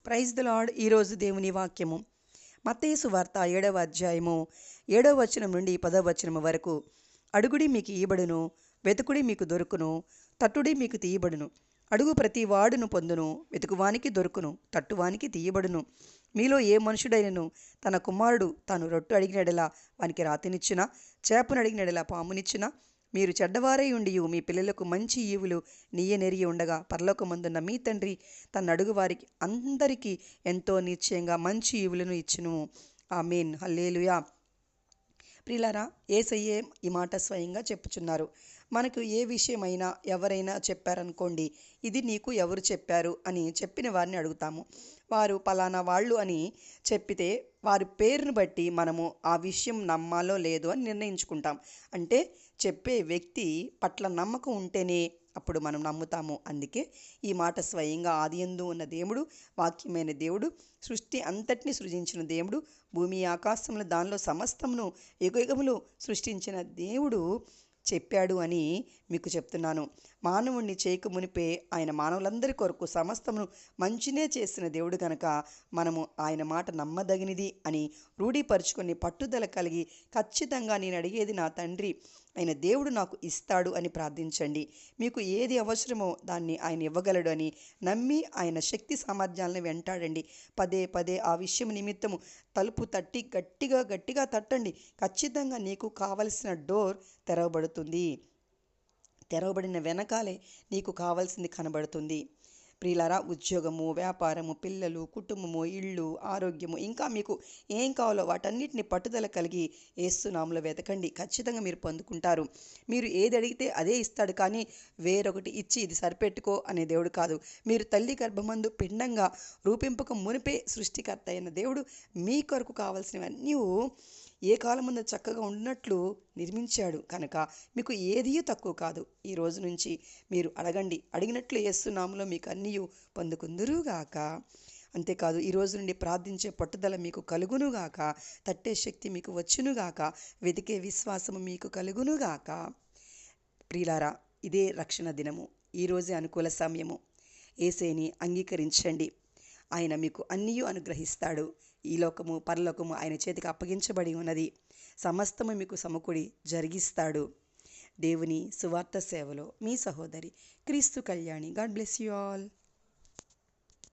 Praise the lord. ఈరోజు దేవుని వాక్యము మత్తయి సువార్త 7వ అధ్యాయము 7వ వచనం నుండి 10వ వచనం వరకు. అడుగుడి మీకు ఇయ్యబడును, వెతుకుడి మీకు దొరుకును, తట్టుడి మీకు తీయబడును. అడుగు ప్రతి వాడును పొందును, వెతుకువానికి దొరుకును, తట్టువానికి తీయబడును. మీలో ఏ మనుషుడైనను తన కుమారుడు తాను రొట్టు అడిగినడలా వానికి రాతినిచ్చునా, చేపను అడిగినడలా పామునిచ్చునా? మీరు చెడ్డవారై ఉండియు మీ పిల్లలకు మంచి ఈవులు నీయనెరిగి ఉండగా పరలోకమందున్న మీ తండ్రి తన అడుగు వారికి అందరికీ ఎంతో నిశ్చయంగా మంచి ఈవులను ఇచ్చును. ఆమేన్. హల్లెలూయా. ప్రియులారా, యేసయ్యే ఈ మాట స్వయంగా చెప్పుచున్నారు. మనకు ఏ విషయమైనా ఎవరైనా చెప్పారనుకోండి, ఇది నీకు ఎవరు చెప్పారు అని చెప్పిన వారిని అడుగుతాము. వారు పలానా వాళ్ళు అని చెప్పితే వారి పేరును బట్టి మనము ఆ విషయం నమ్మాలో లేదో అని నిర్ణయించుకుంటాం. అంటే చెప్పే వ్యక్తి పట్ల నమ్మకం ఉంటేనే అప్పుడు మనం నమ్ముతాము. అందుకే ఈ మాట స్వయంగా ఆదియందు ఉన్న దేవుడు, వాక్యమైన దేవుడు, సృష్టి అంతటిని సృజించిన దేవుడు, భూమి ఆకాశములు దానిలో సమస్తమును యుగయుగములు సృష్టించిన దేవుడు చెప్పాడు అని మీకు చెప్తున్నాను. మానవుణ్ణి చేయక మునిపే ఆయన మానవులందరి కొరకు సమస్తమును మంచినే చేసిన దేవుడు కనుక మనము ఆయన మాట నమ్మదగినది అని రూఢీపరుచుకొని పట్టుదల కలిగి ఖచ్చితంగా నేను అడిగేది నా తండ్రి ఆయన దేవుడు నాకు ఇస్తాడు అని ప్రార్థించండి. మీకు ఏది అవసరమో దాన్ని ఆయన ఇవ్వగలడు అని నమ్మి ఆయన శక్తి సామర్థ్యాలను వెంటాడండి. పదే పదే ఆ విషయం నిమిత్తము తలుపు తట్టి గట్టిగా తట్టండి. ఖచ్చితంగా నీకు కావలసిన డోర్ తెరవబడుతుంది. తెరవబడిన వెనకాలే నీకు కావాల్సింది కనబడుతుంది. ప్రియులారా, ఉద్యోగము, వ్యాపారము, పిల్లలు, కుటుంబము, ఇళ్ళు, ఆరోగ్యము, ఇంకా మీకు ఏం కావాలో వాటన్నిటిని పట్టుదల కలిగి యేసు నామములో వెతకండి. ఖచ్చితంగా మీరు పొందుకుంటారు. మీరు ఏది అడిగితే అదే ఇస్తాడు, కానీ వేరొకటి ఇచ్చి ఇది సరిపెట్టుకో అనే దేవుడు కాదు. మీరు తల్లి గర్భమందు పిండంగా రూపింపక మునిపే సృష్టికర్త అయిన దేవుడు మీ కొరకు కావాల్సినవన్నీ ఏ కాలం ముందు చక్కగా ఉన్నట్లు నిర్మించాడు కనుక మీకు ఏదీ తక్కువ కాదు. ఈ రోజు నుంచి మీరు అడగండి. అడిగినట్లు యేసు నామములో మీకు అన్నీ పొందుకుందురుగాక. అంతేకాదు, ఈ రోజు నుండి ప్రార్థించే పట్టుదల మీకు కలుగునుగాక, తట్టే శక్తి మీకు వచ్చునుగాక, వెతికే విశ్వాసము మీకు కలుగునుగాక. ప్రియులారా, ఇదే రక్షణ దినము, ఈరోజే అనుకూల సమయము. యేసుని అంగీకరించండి. ఆయన మీకు అన్నీ అనుగ్రహిస్తాడు. ఈ లోకము పరలోకము ఆయన చేతికి అప్పగించబడి ఉన్నది. సమస్తము మీకు సమకూడి జరిగిస్తాడు. దేవుని సువార్త సేవలో మీ సహోదరి క్రీస్తు Kalyani. God bless you all.